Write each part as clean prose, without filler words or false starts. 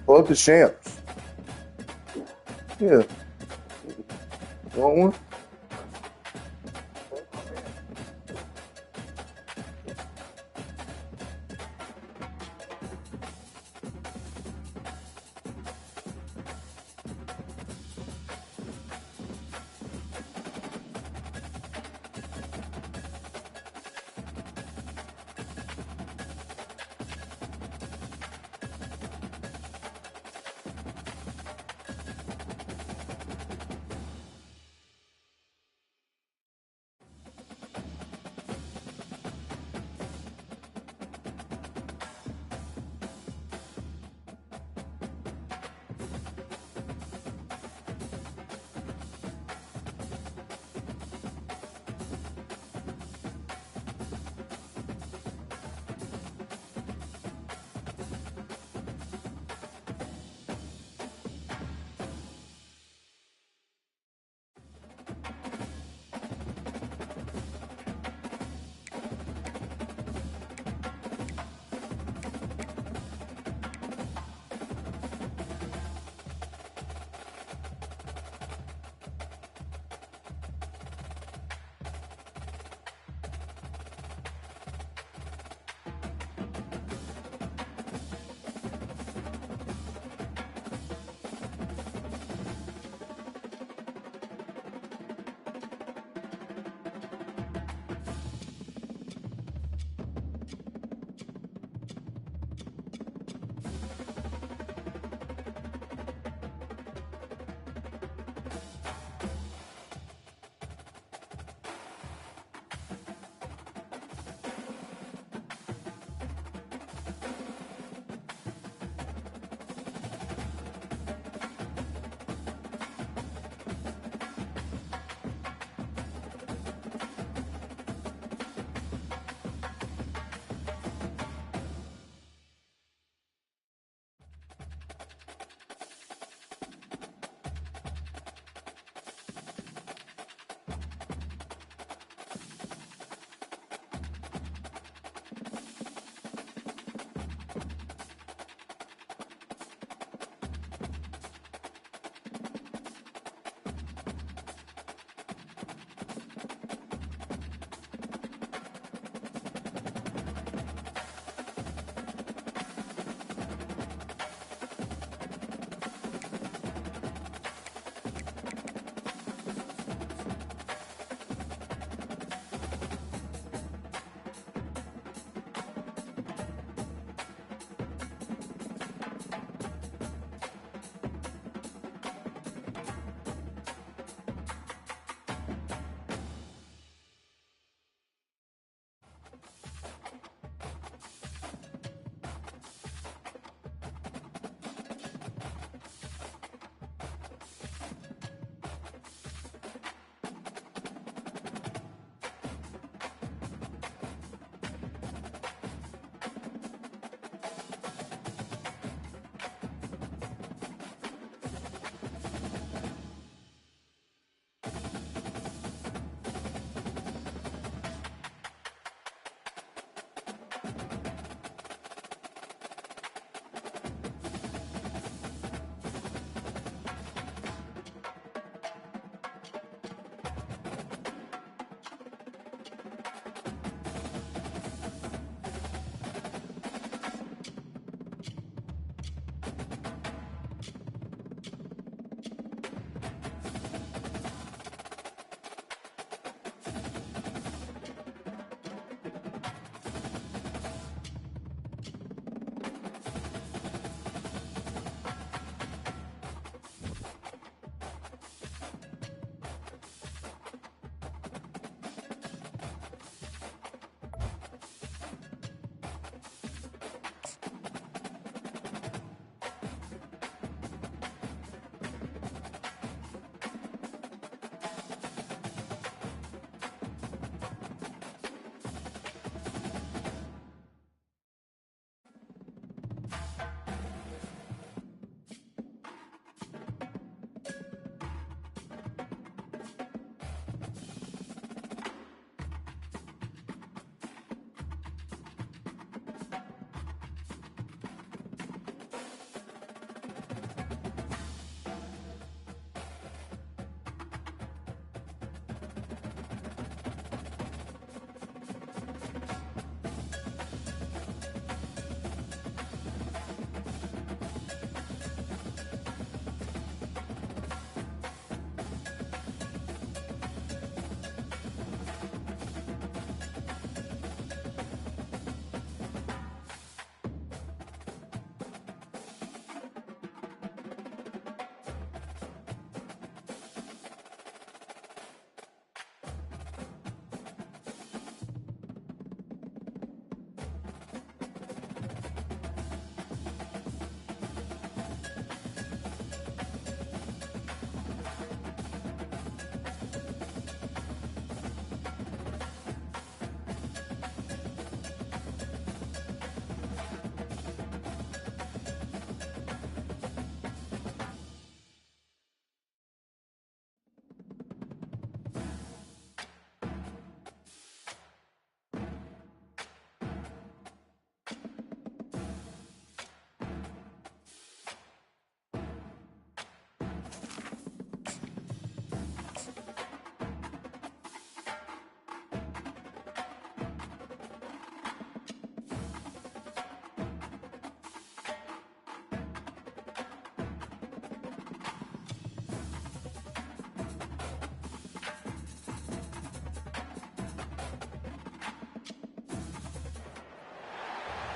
Pull up the champs. Yeah. Want one?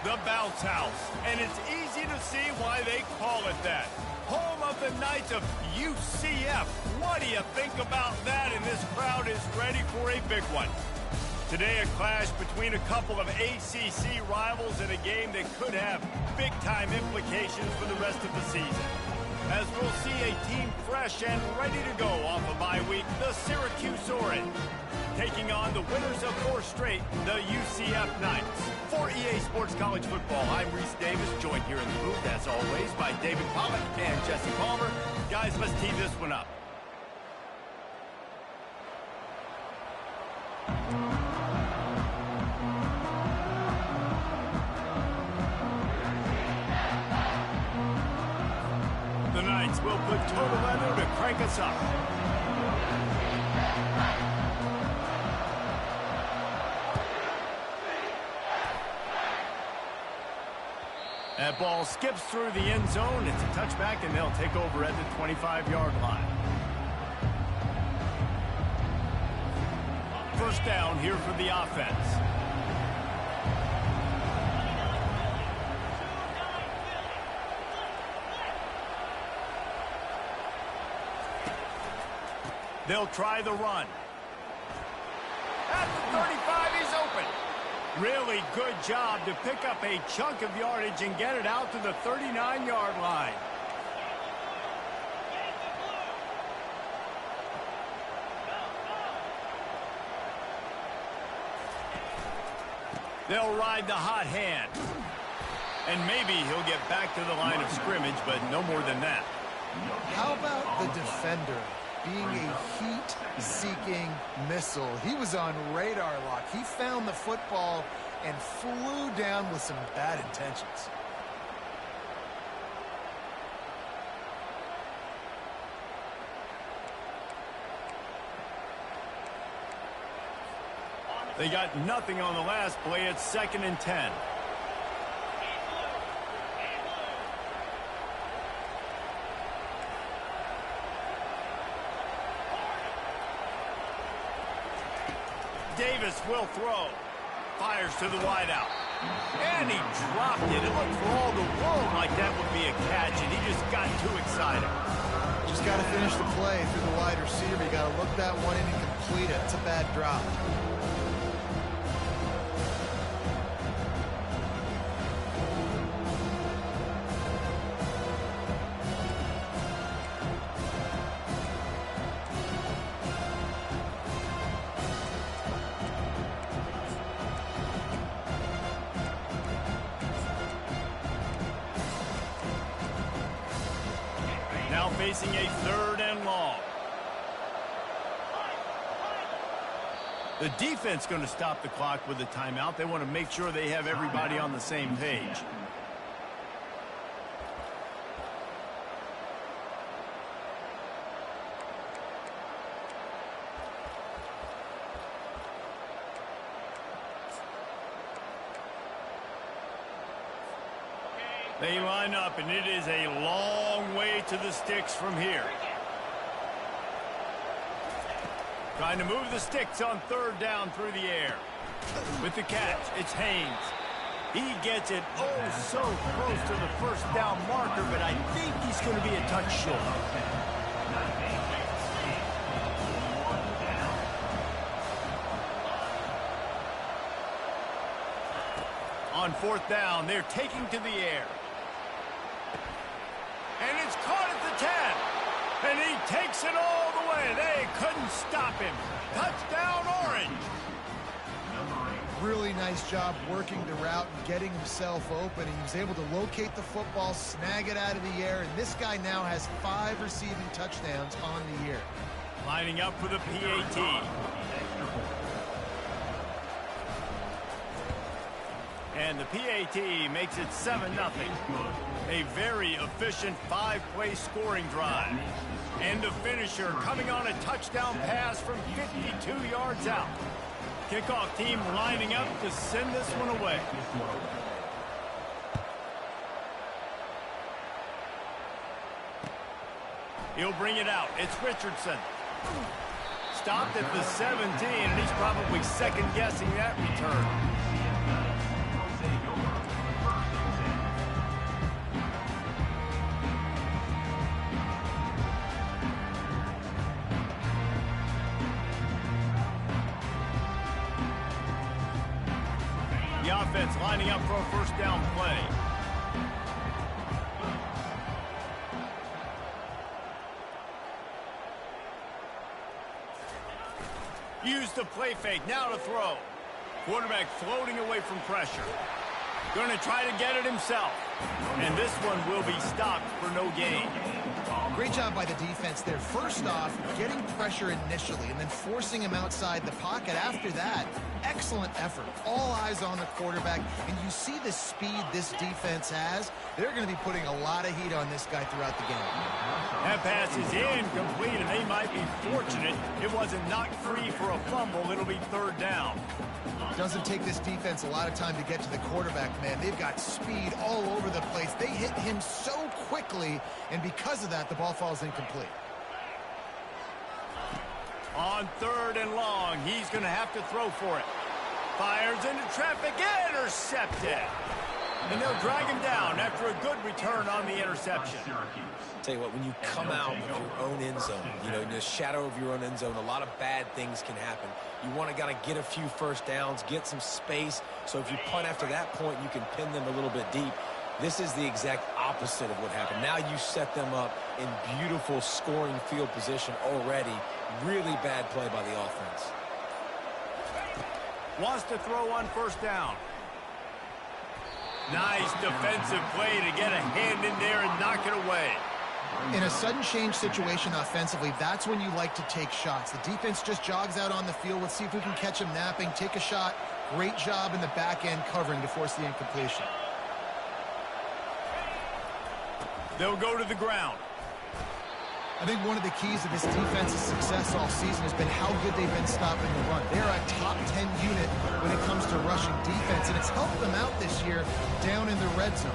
The Bounce House, and it's easy to see why they call it that. Home of the Knights of UCF. What do you think about that? And this crowd is ready for a big one. Today, a clash between a couple of ACC rivals in a game that could have big-time implications for the rest of the season. As we'll see a team fresh and ready to go off a bye week, the Syracuse Orange, taking on the winners of 4 straight, the UCF Knights. For EA Sports College Football, I'm Reese Davis, joined here in the booth, as always, by David Pollack and Jesse Palmer. Guys, let's tee this one up. The Knights will put total leather to crank us up. That ball skips through the end zone. It's a touchback, and they'll take over at the 25-yard line. First down here for the offense. They'll try the run. At the 35, he's open. Really good job to pick up a chunk of yardage and get it out to the 39-yard line. They'll ride the hot hand. And maybe he'll get back to the line of scrimmage, but no more than that. How about the defender being a heat-seeking missile? He was on radar lock. He found the football and flew down with some bad intentions. They got nothing on the last play. It's 2nd and 10. Davis will throw. Fires to the wideout. And he dropped it. It looked for all the world like that would be a catch, and he just got too excited. Just got to finish the play through the wide receiver. You got to look that one in and complete it. It's a bad drop. Now facing a 3rd and long. The defense going to stop the clock with a timeout. They want to make sure they have everybody on the same page. They line up, and it is a long way to the sticks from here. Trying to move the sticks on 3rd down through the air. With the catch, it's Haynes. He gets it oh so close to the 1st down marker, but I think he's going to be a touch short. On 4th down, they're taking to the air. And it's caught at the 10. And he takes it all the way. They couldn't stop him. Touchdown, Orange. Really nice job working the route and getting himself open. He was able to locate the football, snag it out of the air, and this guy now has 5 receiving touchdowns on the year. Lining up for the PAT. And the PAT makes it 7-0. A very efficient 5-play scoring drive. And the finisher coming on a touchdown pass from 52 yards out. Kickoff team lining up to send this one away. He'll bring it out. It's Richardson. Stopped at the 17, and he's probably second-guessing that return. defense lining up for a first down play. Use the play fake, now to throw. Quarterback floating away from pressure. Going to try to get it himself. And this one will be stopped for no gain. Great job by the defense there. First off, getting pressure initially and then forcing him outside the pocket after that. Excellent effort. All eyes on the quarterback. And you see the speed this defense has. They're going to be putting a lot of heat on this guy throughout the game. That pass is incomplete, and they might be fortunate it wasn't knocked free for a fumble. It'll be third down. Doesn't take this defense a lot of time to get to the quarterback, man. They've got speed all over the place. They hit him so quickly, and because of that, the ball falls incomplete. On third and long, he's going to have to throw for it. Fires into traffic, intercepted. And they'll drag him down after a good return on the interception. Tell you what, when you come out of your own end zone, in the shadow of your own end zone, a lot of bad things can happen. You want to get a few first downs, get some space, so if you punt after that point, you can pin them a little bit deep. This is the exact opposite of what happened. Now you set them up in beautiful scoring field position already. Really bad play by the offense. Wants to throw on first down. Nice defensive play to get a hand in there and knock it away. In a sudden change situation offensively, that's when you like to take shots. The defense just jogs out on the field. Let's see if we can catch him napping, take a shot. Great job in the back end covering to force the incompletion. They'll go to the ground. I think one of the keys to this defense's success all season has been how good they've been stopping the run. They're a top 10 unit when it comes to rushing defense, and it's helped them out this year down in the red zone.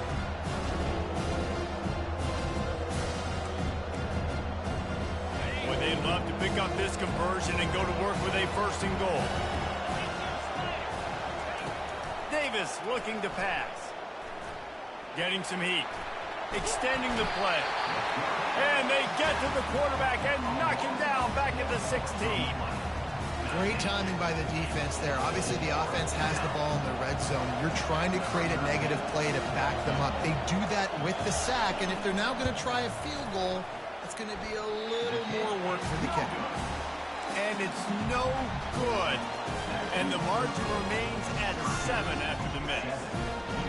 Boy, they'd love to pick up this conversion and go to work with a first and goal. Davis looking to pass. Getting some heat. Extending the play. And they get to the quarterback and knock him down back at the 16. Great timing by the defense there. Obviously, the offense has the ball in the red zone. You're trying to create a negative play to back them up. They do that with the sack, and if they're now going to try a field goal, it's going to be a little more work for the kicker. And it's no good. And the margin remains at 7 after the miss.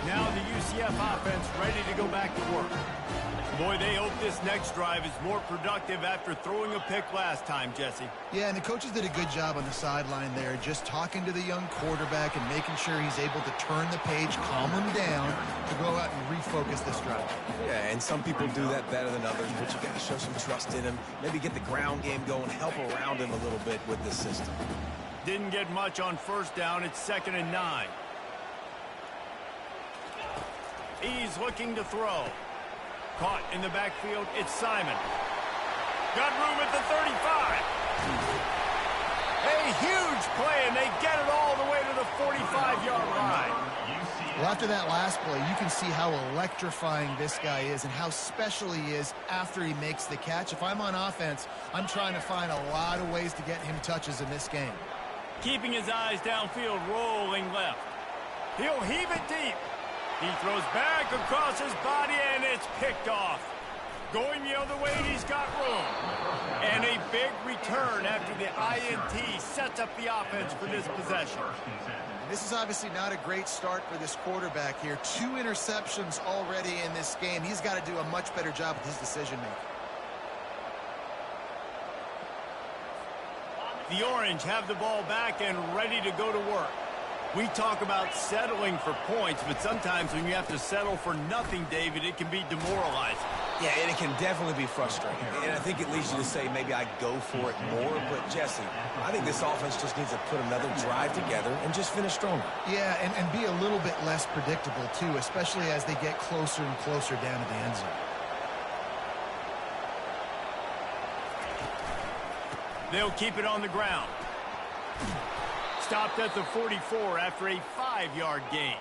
Now the UCF offense ready to go back to work. Boy, they hope this next drive is more productive after throwing a pick last time, Jesse. Yeah, and the coaches did a good job on the sideline there, just talking to the young quarterback and making sure he's able to turn the page, calm him down, to go out and refocus this drive. Yeah, and some people do that better than others, but you got to show some trust in him. Maybe get the ground game going, help around him a little bit with this system. Didn't get much on first down. It's 2nd and 9. He's looking to throw. Caught in the backfield, it's Simon. Got room at the 35. A huge play, and they get it all the way to the 45-yard line. Well, after that last play, you can see how electrifying this guy is and how special he is after he makes the catch. If I'm on offense, I'm trying to find a lot of ways to get him touches in this game. Keeping his eyes downfield, rolling left. He'll heave it deep. He throws back across his body, and it's picked off. Going the other way, and he's got room. And a big return after the INT sets up the offense for this possession. This is obviously not a great start for this quarterback here. 2 interceptions already in this game. He's got to do a much better job with his decision-making. The Orange have the ball back and ready to go to work. We talk about settling for points, but sometimes when you have to settle for nothing, David, it can be demoralizing. Yeah, and it can definitely be frustrating. And I think it leads you to say maybe I go for it more. But, Jesse, I think this offense just needs to put another drive together and just finish stronger. Yeah, and be a little bit less predictable, too, especially as they get closer and closer down to the end zone. They'll keep it on the ground. Stopped at the 44 after a 5-yard gain.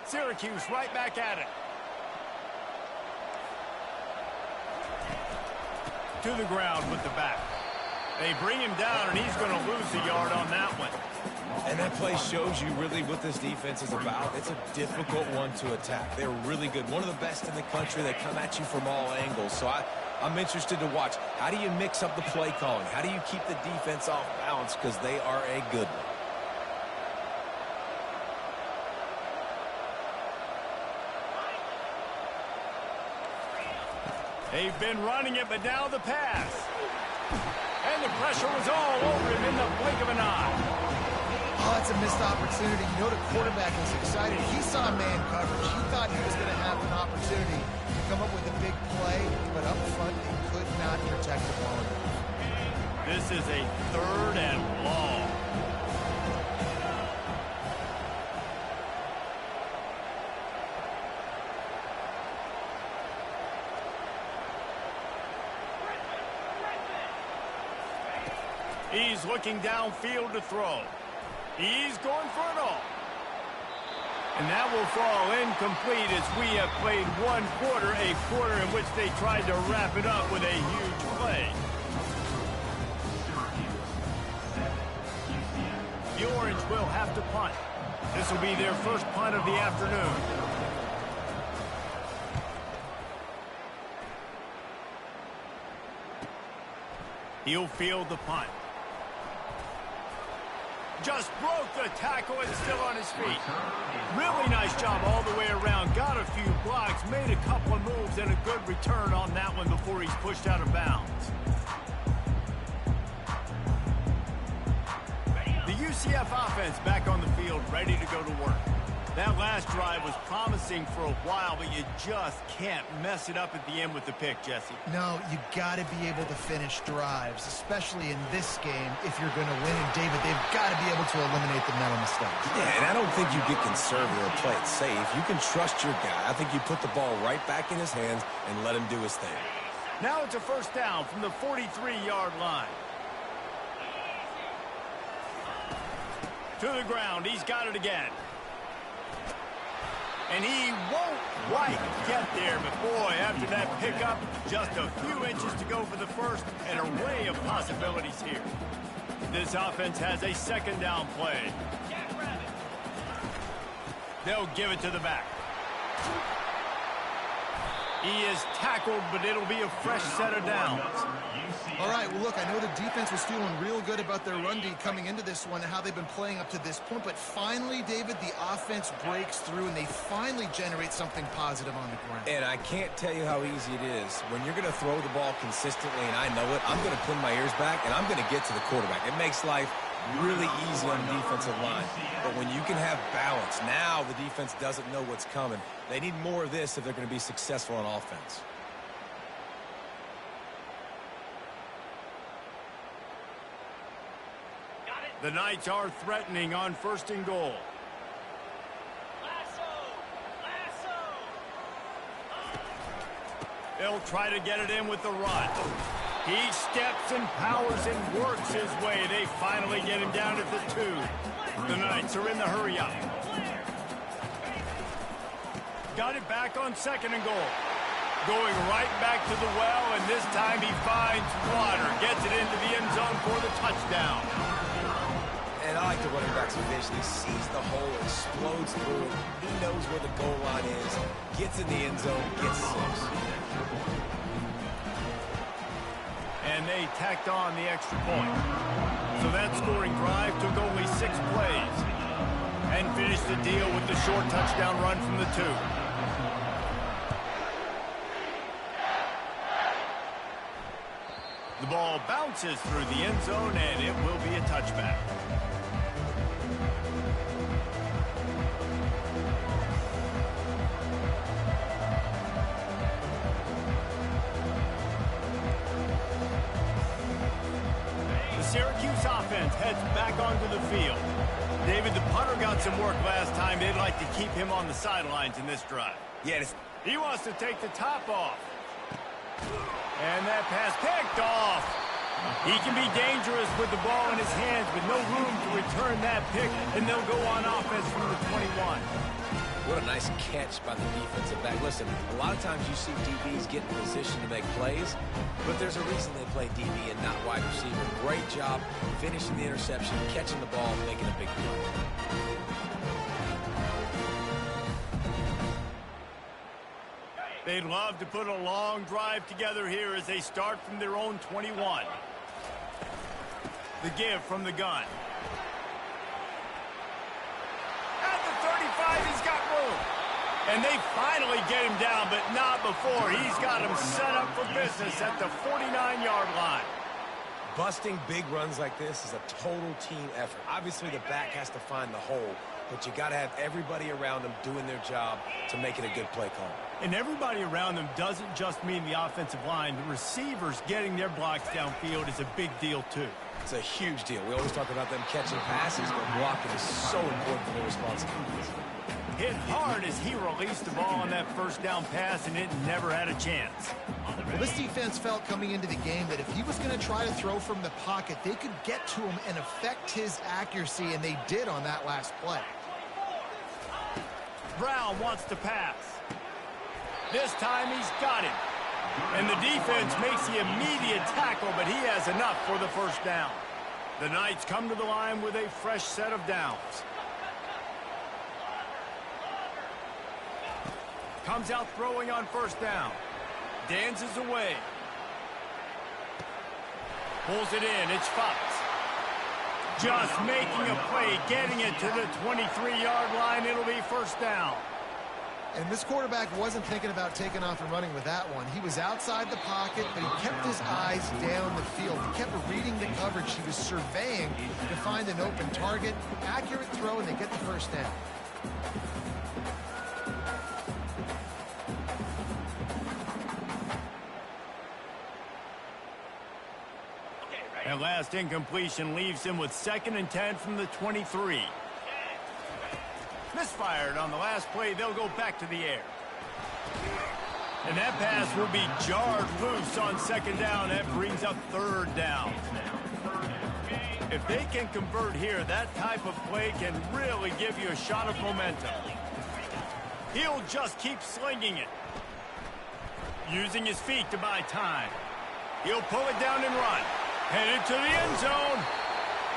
Syracuse right back at it. To the ground with the back. They bring him down, and he's going to lose a yard on that one. And that play shows you really what this defense is about. It's a difficult one to attack. They're really good. One of the best in the country. They come at you from all angles. So I'm interested to watch. How do you mix up the play calling? How do you keep the defense off balance? Because they are a good one. They've been running it, but now the pass. And the pressure was all over him in the blink of an eye. Oh, it's a missed opportunity. You know the quarterback was excited. He saw man coverage. He thought he was going to have an opportunity to come up with a big play, but up front, he could not protect the ball enough. This is a 3rd and long. He's looking downfield to throw. He's going for it all. And that will fall incomplete as we have played one quarter, a quarter in which they tried to wrap it up with a huge play. The Orange will have to punt. This will be their first punt of the afternoon. He'll field the punt. Just broke the tackle and still on his feet. Really nice job all the way around. Got a few blocks, made a couple of moves, and a good return on that one before he's pushed out of bounds. The UCF offense back on the field, ready to go to work. That last drive was promising for a while, but you just can't mess it up at the end with the pick, Jesse. No, you got to be able to finish drives, especially in this game if you're going to win. And, David, they've got to be able to eliminate the mental mistakes. Yeah, and I don't think you get conservative or play it safe. You can trust your guy. I think you put the ball right back in his hands and let him do his thing. Now it's a first down from the 43-yard line. To the ground. He's got it again. And he won't quite get there, but boy, after that pickup, just a few inches to go for the first, an array of possibilities here. This offense has a second down play. They'll give it to the back. He is tackled, but it'll be a fresh set of downs. All right, well, look, I know the defense was feeling real good about their run D coming into this one and how they've been playing up to this point, but finally, David, the offense breaks through and they finally generate something positive on the ground. And I can't tell you how easy it is. When you're going to throw the ball consistently, and I know it, I'm going to pin my ears back, and I'm going to get to the quarterback. It makes life really easy on the defensive line. But when you can have balance, now the defense doesn't know what's coming. They need more of this if they're going to be successful on offense. The Knights are threatening on 1st and goal. They'll try to get it in with the run. He steps and powers and works his way. They finally get him down at the 2. The Knights are in the hurry-up. Got it back on 2nd and goal. Going right back to the well, and this time he finds water. Gets it into the end zone for the touchdown. And I like the running back's vision. He sees the hole, explodes through it. He knows where the goal line is, gets in the end zone, gets 6. And they tacked on the extra point. So that scoring drive took only 6 plays. And finished the deal with the short touchdown run from the 2. The ball bounces through the end zone, and it will be a touchback. Syracuse offense heads back onto the field. David, the punter got some work last time. They'd like to keep him on the sidelines in this drive. Yeah, he wants to take the top off. And that pass picked off. He can be dangerous with the ball in his hands with no room to return that pick, and they'll go on offense from the 21. What a nice catch by the defensive back. Listen, a lot of times you see DBs get in position to make plays, but there's a reason they play DB and not wide receiver. Great job finishing the interception, catching the ball, and making a big play. They'd love to put a long drive together here as they start from their own 21. The give from the gun. At the 35, he's got room. And they finally get him down, but not before. He's got him set up for business at the 49-yard line. Busting big runs like this is a total team effort. Obviously, the back has to find the hole, but you got to have everybody around them doing their job to make it a good play call. And everybody around them doesn't just mean the offensive line. The receivers getting their blocks downfield is a big deal, too. It's a huge deal. We always talk about them catching passes, but blocking is so important for their responsibilities. Hit hard as he released the ball on that first down pass, and it never had a chance. Well, this defense felt coming into the game that if he was going to try to throw from the pocket, they could get to him and affect his accuracy, and they did on that last play. Brown wants to pass. This time he's got him. And the defense makes the immediate tackle, but he has enough for the first down. The Knights come to the line with a fresh set of downs. Comes out throwing on first down. Dances away. Pulls it in. It's Fox. Just making a play, getting it to the 23-yard line. It'll be first down. And this quarterback wasn't thinking about taking off and running with that one. He was outside the pocket, but he kept his eyes down the field. He kept reading the coverage. He was surveying to find an open target. Accurate throw, and they get the first down. That last incompletion leaves him with 2nd and 10 from the 23. Misfired on the last play. They'll go back to the air. And that pass will be jarred loose on 2nd down. That brings up 3rd down. If they can convert here, that type of play can really give you a shot of momentum. He'll just keep slinging it. Using his feet to buy time. He'll pull it down and run. Headed to the end zone.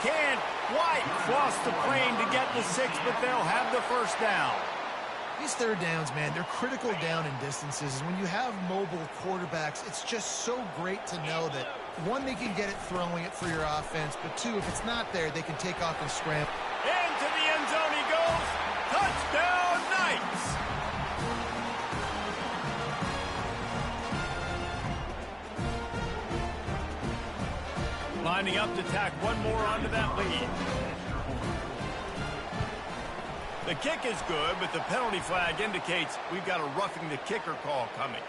Can't quite cross the plane to get the 6, but they'll have the first down. These third downs, man, they're critical down in distances. When you have mobile quarterbacks, it's just so great to know that, one, they can get it throwing it for your offense, but two, if it's not there, they can take off and scramble. Into the end zone he goes. Touchdown, Knights! Lining up to tack one more onto that lead. The kick is good, but the penalty flag indicates we've got a roughing the kicker call coming.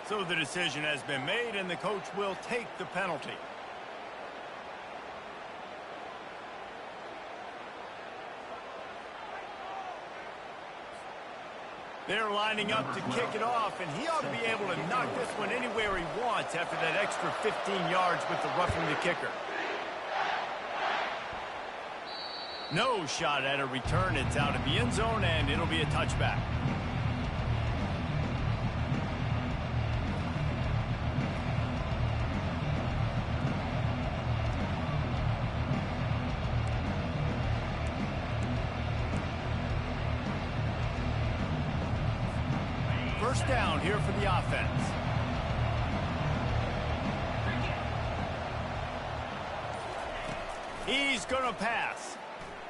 So the decision has been made, and the coach will take the penalty. They're lining up to kick it off, and he ought to be able to knock this one anywhere he wants after that extra 15 yards with the roughing the kicker. No shot at a return. It's out of the end zone, and it'll be a touchback. First down here for the offense. He's going to pass.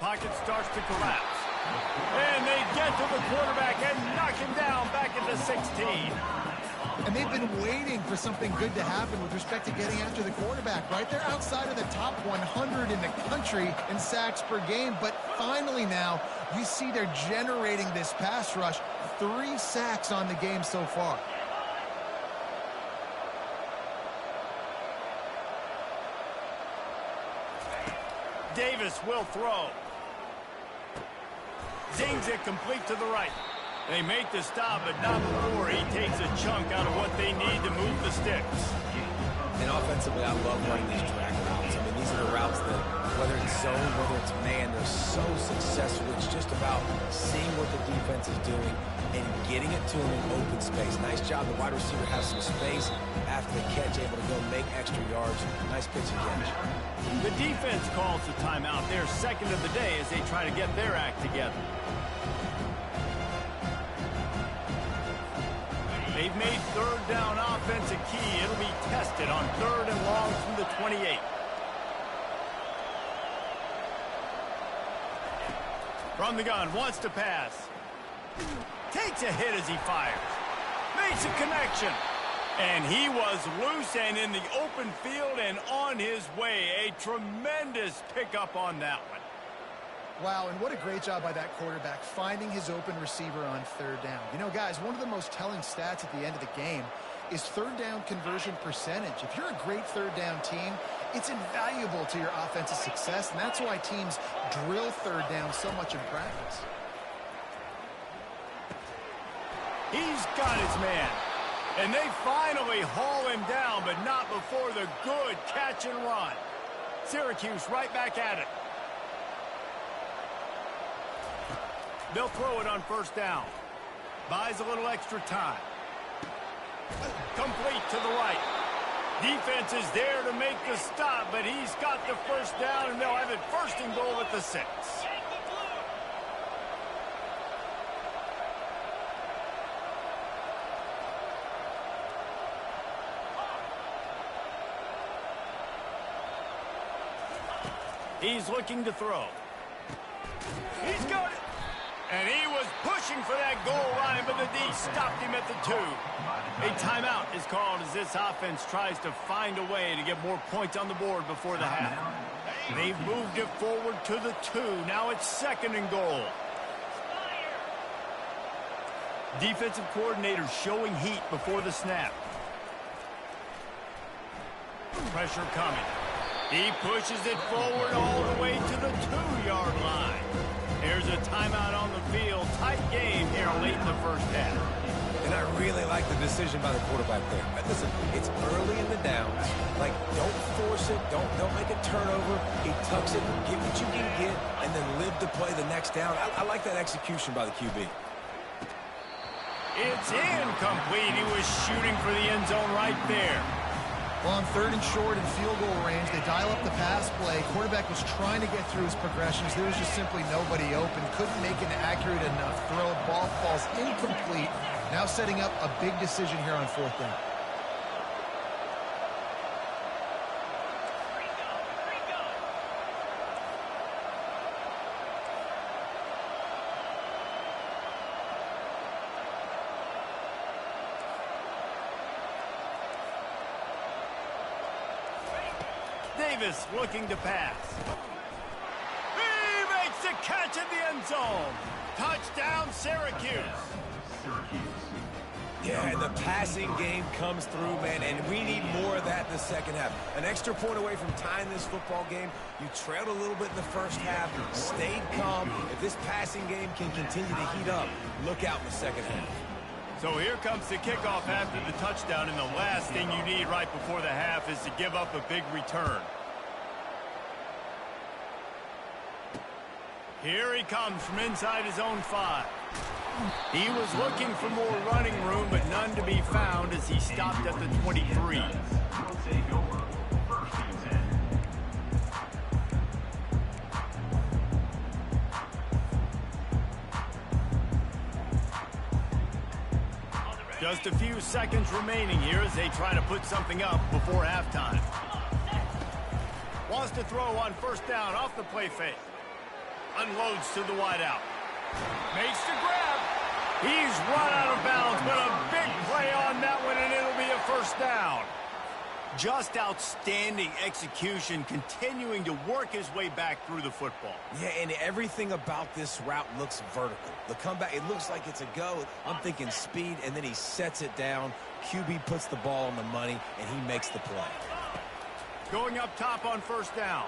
Pocket starts to collapse. And they get to the quarterback and knock him down back at the 16. And they've been waiting for something good to happen with respect to getting after the quarterback, right? They're outside of the top 100 in the country in sacks per game, but finally now we see they're generating this pass rush. 3 sacks on the game so far. Davis will throw. Zings it complete to the right. They make the stop, but not before he takes a chunk out of what they need to move the sticks. And offensively, I love running these drag routes. I mean, these are the routes that Whether it's zone, whether it's man, they're so successful. It's just about seeing what the defense is doing and getting it to them in open space. Nice job. The wide receiver has some space after the catch, able to go make extra yards. Nice pitch again. The defense calls the timeout. Their second of the day as they try to get their act together. They've made third down offense a key. It'll be tested on third and long from the 28. From the gun, wants to pass. Takes a hit as he fires. Makes a connection. And he was loose and in the open field and on his way. A tremendous pickup on that one. Wow, and what a great job by that quarterback finding his open receiver on third down. You know, guys, one of the most telling stats at the end of the game is third down conversion percentage. If you're a great third down team, it's invaluable to your offensive success, and that's why teams drill third down so much in practice. He's got his man. And they finally haul him down, but not before the good catch and run. Syracuse right back at it. They'll throw it on first down. Buys a little extra time. Complete to the right. Defense is there to make the stop, but he's got the first down, and they'll have it first and goal at the 6. He's looking to throw. He's got it. And he was pushing for that goal line, but the D stopped him at the 2. A timeout is called as this offense tries to find a way to get more points on the board before the half. They've moved it forward to the 2. Now it's second and goal. Defensive coordinator showing heat before the snap. Pressure coming. He pushes it forward all the way to the 2-yard line. There's a timeout on the field. Tight game here late in the first half. And I really like the decision by the quarterback there. Listen, it's early in the downs. Like, don't force it. Don't make a turnover. He tucks it, get what you can get, and then live to play the next down. I like that execution by the QB. It's incomplete. He was shooting for the end zone right there. Well, on third and short and field goal range, they dial up the pass play. Quarterback was trying to get through his progressions. There was just simply nobody open. Couldn't make an accurate enough throw. Ball falls incomplete. Now setting up a big decision here on fourth down. Davis looking to pass. He makes the catch in the end zone. Touchdown, Syracuse. Yeah, and the passing game comes through, man, and we need more of that in the second half. An extra point away from tying this football game. You trailed a little bit in the first half, stayed calm. If this passing game can continue to heat up, look out in the second half. So here comes the kickoff after the touchdown, and the last thing you need right before the half is to give up a big return. Here he comes from inside his own 5. He was looking for more running room, but none to be found as he stopped at the 23. Just a few seconds remaining here as they try to put something up before halftime. Wants to throw on first down off the play fake. Unloads to the wideout. Makes the grab. He's run out of bounds, but a big play on that one, and it'll be a first down. Just outstanding execution, continuing to work his way back through the football. Yeah, and everything about this route looks vertical. The comeback, it looks like it's a go. I'm thinking speed, and then he sets it down. QB puts the ball on the money, and he makes the play. Going up top on first down.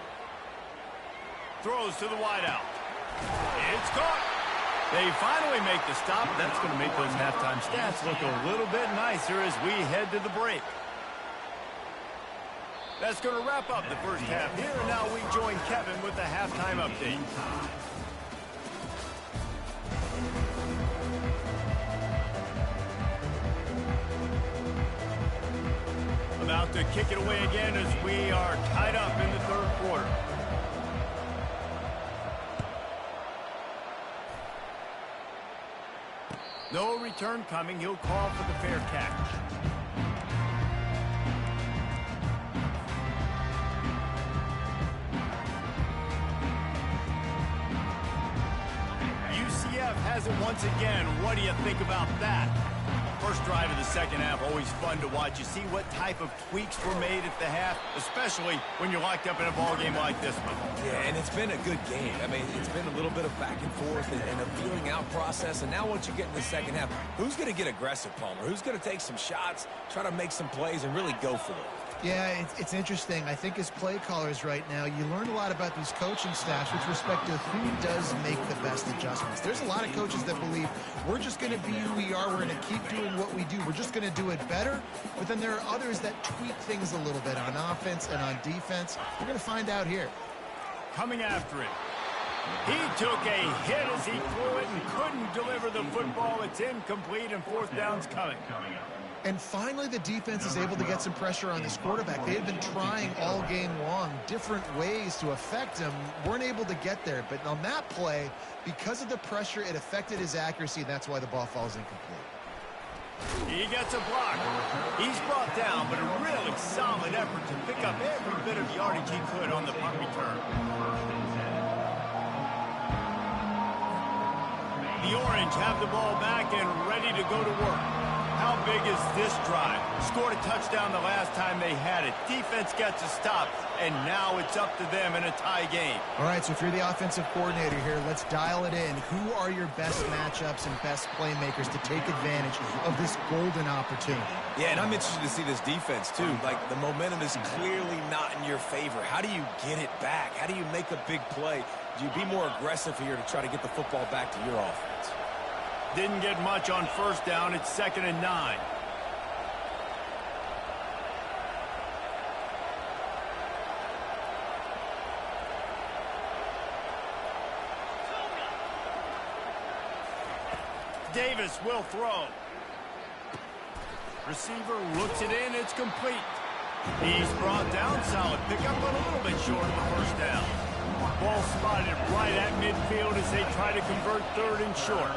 Throws to the wideout. It's caught. They finally make the stop. That's going to make those halftime stats look a little bit nicer as we head to the break. That's going to wrap up the first half here, and now we join Kevin with the halftime update. About to kick it away again as we are tied up in the third quarter. No return coming. He'll call for the fair catch. UCF has it once again. What do you think about that? First drive of the second half, always fun to watch. You see what type of tweaks were made at the half, especially when you're locked up in a ball game like this one. Yeah, and it's been a good game. I mean, it's been a little bit of back and forth and a feeling out process. And now once you get in the second half, who's going to get aggressive, Palmer? Who's going to take some shots, try to make some plays, and really go for it? Yeah, it's interesting. I think as play callers right now, you learn a lot about these coaching staffs with respect to who does make the best adjustments. There's a lot of coaches that believe we're just going to be who we are. We're going to keep doing what we do. We're just going to do it better. But then there are others that tweak things a little bit on offense and on defense. We're going to find out here. Coming after it. He took a hit as he threw it and couldn't deliver the football. It's incomplete, and fourth down's coming. And finally, the defense is able to get some pressure on this quarterback. They had been trying all game long different ways to affect him. Weren't able to get there. But on that play, because of the pressure, it affected his accuracy. That's why the ball falls incomplete. He gets a block. He's brought down, but a really solid effort to pick up every bit of yardage he could on the punt return. The Orange have the ball back and ready to go to work. How big is this drive? Scored a touchdown the last time they had it. Defense gets a stop, and now it's up to them in a tie game. All right, so if you're the offensive coordinator here, let's dial it in. Who are your best matchups and best playmakers to take advantage of this golden opportunity? Yeah, and I'm interested to see this defense, too. Like, the momentum is clearly not in your favor. How do you get it back? How do you make a big play? Do you be more aggressive here to try to get the football back to your offense? Didn't get much on first down. It's 2nd and 9. Davis will throw. Receiver looks it in. It's complete. He's brought down. Solid pickup, but a little bit short of the first down. Ball spotted right at midfield as they try to convert 3rd and short.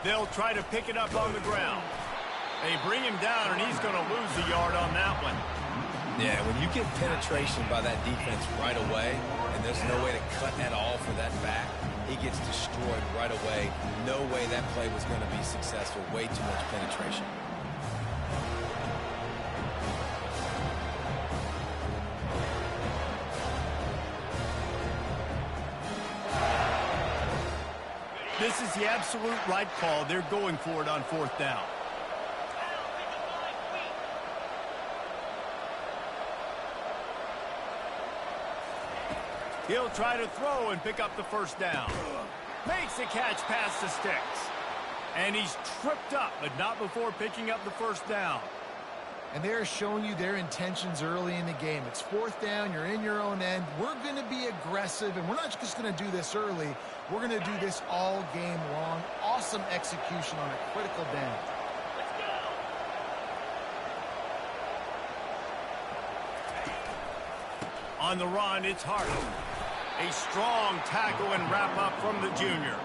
They'll try to pick it up on the ground. They bring him down, and he's going to lose a yard on that one. Yeah, when you get penetration by that defense right away, and there's no way to cut at all for that back, he gets destroyed right away. No way that play was going to be successful. Way too much penetration. This is the absolute right call. They're going for it on 4th down. He'll try to throw and pick up the first down. Makes the catch past the sticks. And he's tripped up, but not before picking up the first down. And they're showing you their intentions early in the game. It's 4th down. You're in your own end. We're going to be aggressive, and we're not just going to do this early. We're going to do this all game long. Awesome execution on a critical down. On the run, it's Hart. A strong tackle and wrap-up from the junior.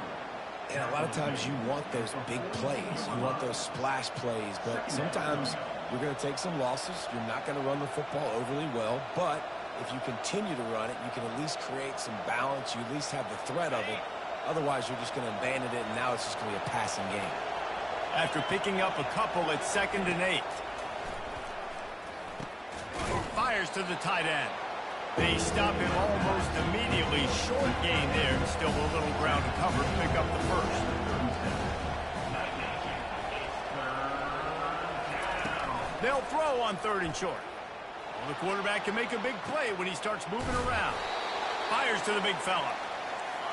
And a lot of times you want those big plays. You want those splash plays, but sometimes you're going to take some losses. You're not going to run the football overly well, but if you continue to run it, you can at least create some balance. You at least have the threat of it. Otherwise, you're just going to abandon it, and now it's just going to be a passing game. After picking up a couple, it's 2nd and 8. Fires to the tight end. They stop him almost immediately. Short gain there. Still a little ground to cover to pick up the first. They'll throw on 3rd and short. Well, the quarterback can make a big play when he starts moving around. Fires to the big fella.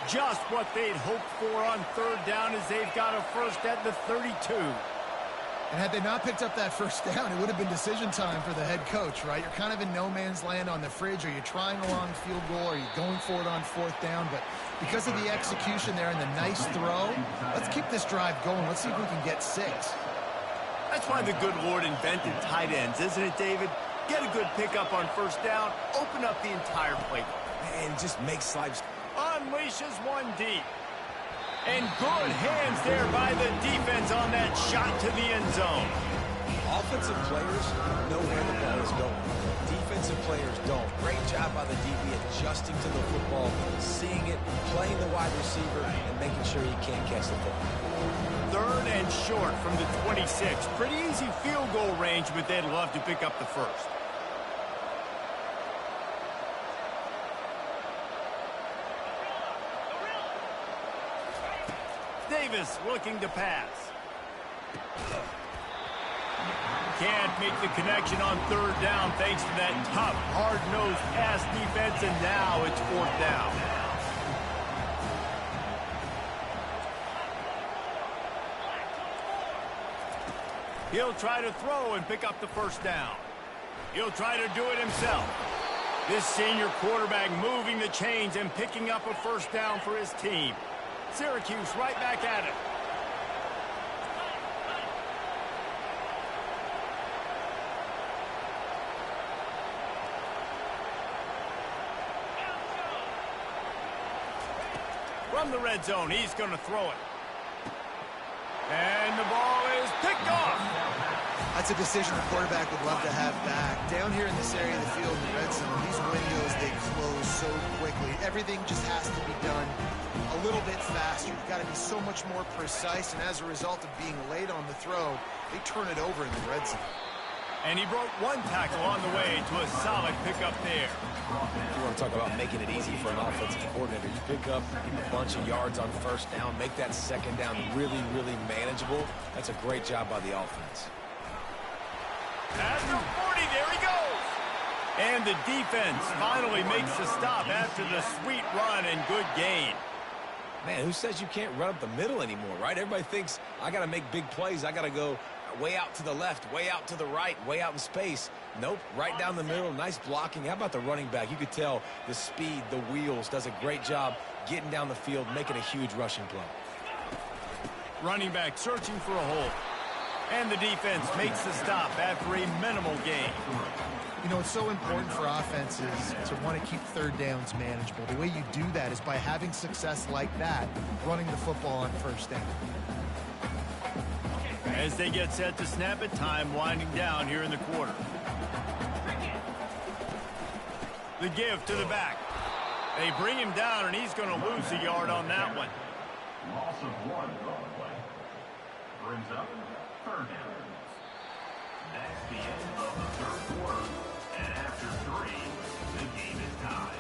Just what they'd hoped for on third down as they've got a first at the 32. And had they not picked up that first down, it would have been decision time for the head coach, right? You're kind of in no man's land on the fridge. Are you trying a long field goal? Are you going for it on fourth down? But because of the execution there and the nice throw, let's keep this drive going. Let's see if we can get 6. That's why the good Lord invented tight ends, isn't it, David? Get a good pickup on first down, open up the entire playbook. And just makes lives. Unleashes one deep. And good hands there by the defense on that shot to the end zone. Offensive players know where the ball is going. Defensive players don't. Great job by the DB adjusting to the football, seeing it, playing the wide receiver, and making sure he can't catch the football. Third and short from the 26. Pretty easy field goal range, but they'd love to pick up the first. Davis looking to pass. Can't make the connection on third down thanks to that tough, hard-nosed pass defense, and now it's fourth down. He'll try to throw and pick up the first down. He'll try to do it himself. This senior quarterback moving the chains and picking up a first down for his team. Syracuse right back at it. From the red zone, he's going to throw it. And the ball is picked off. That's a decision the quarterback would love to have back. Down here in this area of the field in the red zone, these windows, they close so quickly. Everything just has to be done a little bit faster. You've got to be so much more precise, and as a result of being late on the throw, they turn it over in the red zone. And he broke one tackle on the way to a solid pickup there. You want to talk about making it easy for an offensive coordinator. You pick up a bunch of yards on first down, make that second down really, really manageable. That's a great job by the offense. At the 40, there he goes. And the defense finally makes the stop after the sweet run and good gain. Man, who says you can't run up the middle anymore, right? Everybody thinks, I got to make big plays. I got to go way out to the left, way out to the right, way out in space. Nope, right down the middle, nice blocking. How about the running back? You could tell the speed, the wheels, does a great job getting down the field, making a huge rushing play. Running back searching for a hole. And the defense makes the stop after a minimal gain. You know, it's so important for offenses to want to keep third downs manageable. The way you do that is by having success like that, running the football on first down. As they get set to snap it, time winding down here in the quarter. The give to the back. They bring him down, and he's going to lose a yard on that one. Loss of 1 on the play. Brings up third down. That's the end of the third quarter. And after 3, the game is tied.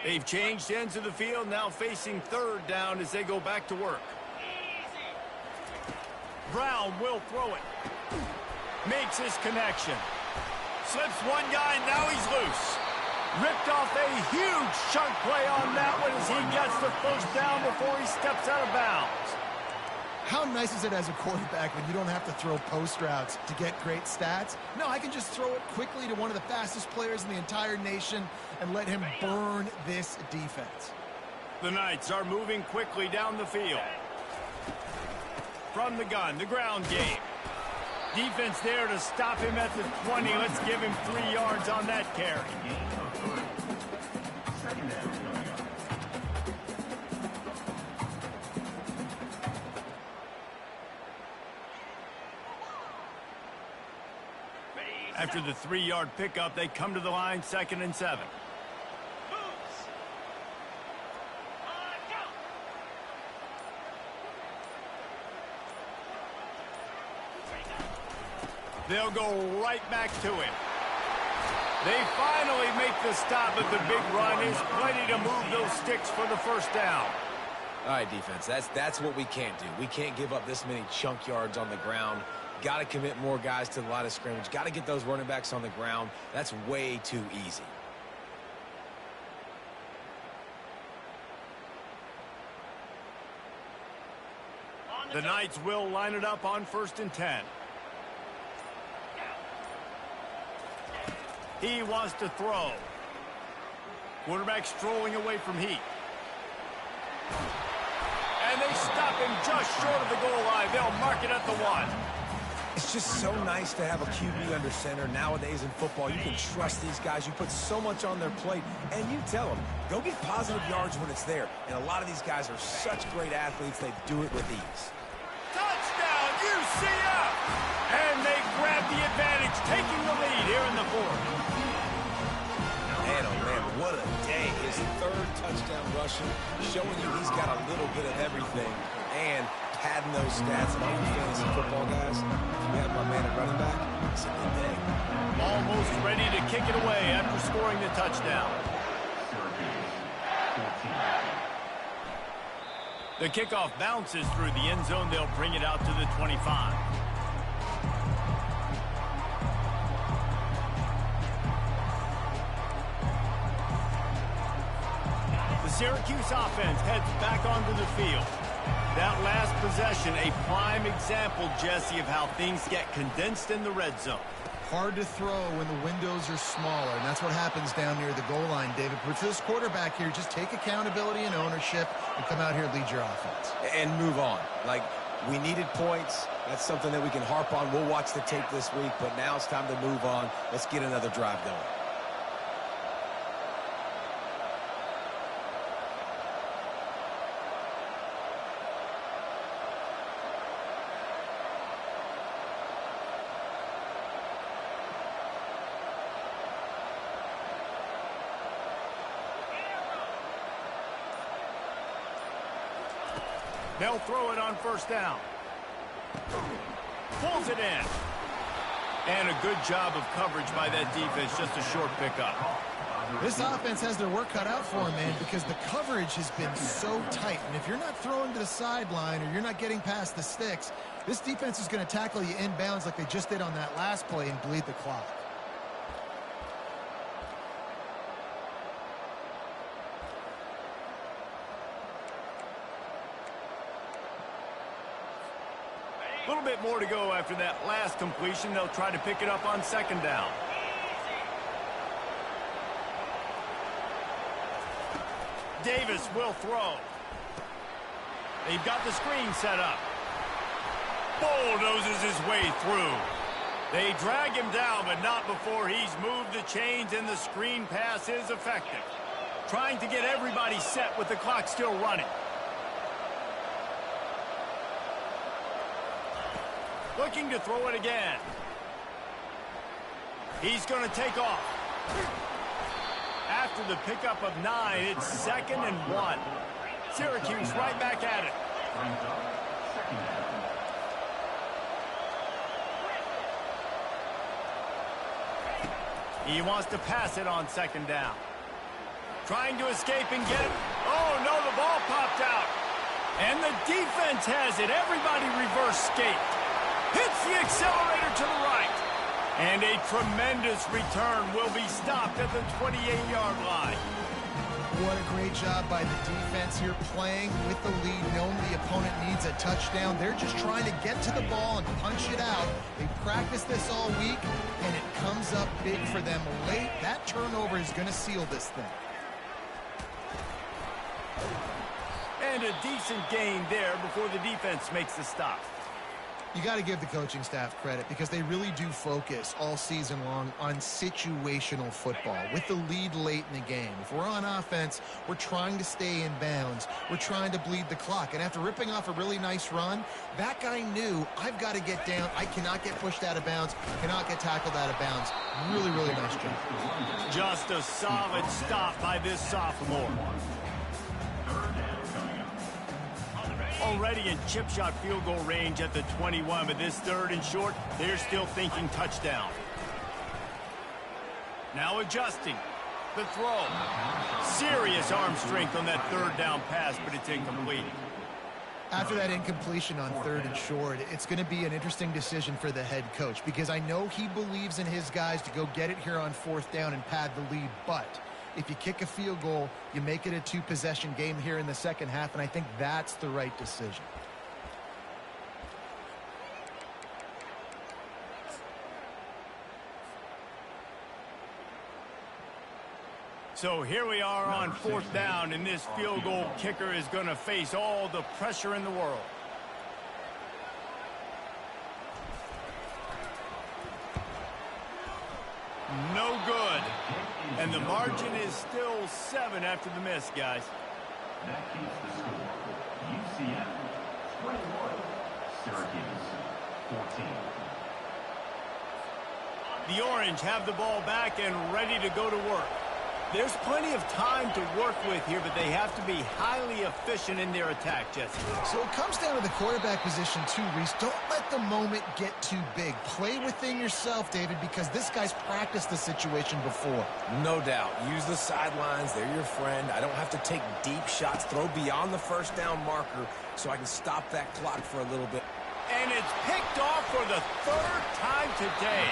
They've changed ends of the field, now facing third down as they go back to work. Brown will throw it. Makes his connection. Slips one guy, now he's loose. Ripped off a huge chunk play on that one as he gets the first down before he steps out of bounds. How nice is it as a quarterback when you don't have to throw post routes to get great stats? No, I can just throw it quickly to one of the fastest players in the entire nation and let him burn this defense. The Knights are moving quickly down the field. From the gun, the ground game. Defense there to stop him at the 20. Let's give him 3 yards on that carry. After the 3-yard pickup, they come to the line, 2nd and 7. They'll go right back to him. They finally make the stop, but the big run is plenty to move those sticks for the first down. All right, defense, that's what we can't do. We can't give up this many chunk yards on the ground. Got to commit more guys to the line of scrimmage. Got to get those running backs on the ground. That's way too easy. The Knights will line it up on 1st and 10. He wants to throw. Quarterback strolling away from Heat. And they stop him just short of the goal line. They'll mark it at the 1. It's just so nice to have a QB under center. Nowadays in football, you can trust these guys. You put so much on their plate, and you tell them, go get positive yards when it's there. And a lot of these guys are such great athletes, they do it with ease. Touchdown, UCF! And they grab the advantage, taking the lead here in the 4th. Man, oh man, what a day. His 3rd touchdown rushing, showing you he's got a little bit of everything. And padding those stats. And all you fantasy football guys, if you have my man at running back, it's a good day. Almost ready to kick it away after scoring the touchdown. The kickoff bounces through the end zone. They'll bring it out to the 25. The Syracuse offense heads back onto the field. That last possession, a prime example, Jesse, of how things get condensed in the red zone. Hard to throw when the windows are smaller, and that's what happens down near the goal line, David. But for this quarterback here, just take accountability and ownership and come out here and lead your offense. And move on. Like, we needed points. That's something that we can harp on. We'll watch the tape this week, but now it's time to move on. Let's get another drive going. They'll throw it on 1st down. Pulls it in. And a good job of coverage by that defense. Just a short pickup. This offense has their work cut out for them, man, because the coverage has been so tight. And if you're not throwing to the sideline or you're not getting past the sticks, this defense is going to tackle you inbounds like they just did on that last play and bleed the clock. A little bit more to go after that last completion. They'll try to pick it up on 2nd down. Davis will throw. They've got the screen set up. Bulldozes his way through. They drag him down, but not before he's moved the chains, and the screen pass is effective. Trying to get everybody set with the clock still running. Looking to throw it again. He's going to take off. After the pickup of 9, it's 2nd and 1. Syracuse right back at it. He wants to pass it on 2nd down. Trying to escape and get it. Oh, no, the ball popped out. And the defense has it. Everybody reverse skate. Hits the accelerator to the right. And a tremendous return will be stopped at the 28-yard line. What a great job by the defense here, playing with the lead, knowing the opponent needs a touchdown. They're just trying to get to the ball and punch it out. They practiced this all week, and it comes up big for them late. That turnover is going to seal this thing. And a decent gain there before the defense makes the stop. You got to give the coaching staff credit because they really do focus all season long on situational football with the lead late in the game. If we're on offense, we're trying to stay in bounds. We're trying to bleed the clock. And after ripping off a really nice run, that guy knew, I've got to get down. I cannot get pushed out of bounds, cannot get tackled out of bounds. Really, really nice job. Just a solid stop by this sophomore. Already in chip shot field goal range at the 21, but this 3rd and short, they're still thinking touchdown. Now adjusting. The throw. Serious arm strength on that third down pass, but it's incomplete. After that incompletion on 3rd and short, it's going to be an interesting decision for the head coach because I know he believes in his guys to go get it here on 4th down and pad the lead, but if you kick a field goal, you make it a 2-possession game here in the second half, and I think that's the right decision. So here we are on 4th down, and this field goal kicker is going to face all the pressure in the world. No good. And the margin is still 7 after the miss, guys. That keeps the score. UCF 21, Syracuse 14. The Orange have the ball back and ready to go to work. There's plenty of time to work with here, but they have to be highly efficient in their attack, Jesse. So it comes down to the quarterback position too, Reese. Don't let the moment get too big. Play within yourself, David, because this guy's practiced the situation before. No doubt. Use the sidelines. They're your friend. I don't have to take deep shots. Throw beyond the 1st down marker so I can stop that clock for a little bit. And it's picked off for the 3rd time today.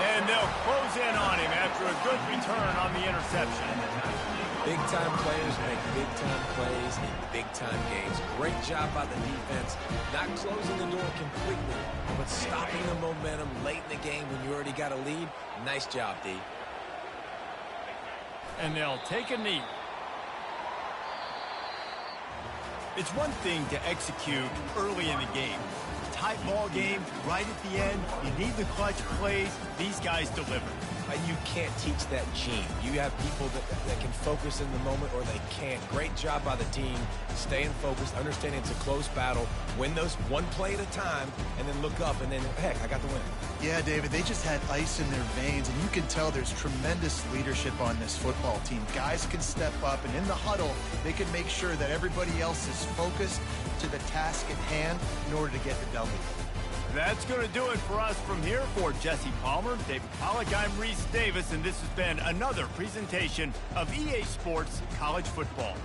And they'll close in on him after a good return on the interception. Big-time players make big-time plays in big-time games. Great job by the defense. Not closing the door completely, but stopping the momentum late in the game when you already got a lead. Nice job, D. And they'll take a knee. It's one thing to execute early in the game. Tight ball game, right at the end. You need the clutch plays. These guys deliver. You can't teach that gene. You have people that can focus in the moment or they can't. Great job by the team, staying focused, understanding it's a close battle, win those one play at a time, and then look up, and then, heck, I got the win. Yeah, David, they just had ice in their veins, and you can tell there's tremendous leadership on this football team. Guys can step up, and in the huddle, they can make sure that everybody else is focused to the task at hand in order to get the W. That's going to do it for us from here. For Jesse Palmer, David Pollack, I'm Reese Davis, and this has been another presentation of EA Sports College Football.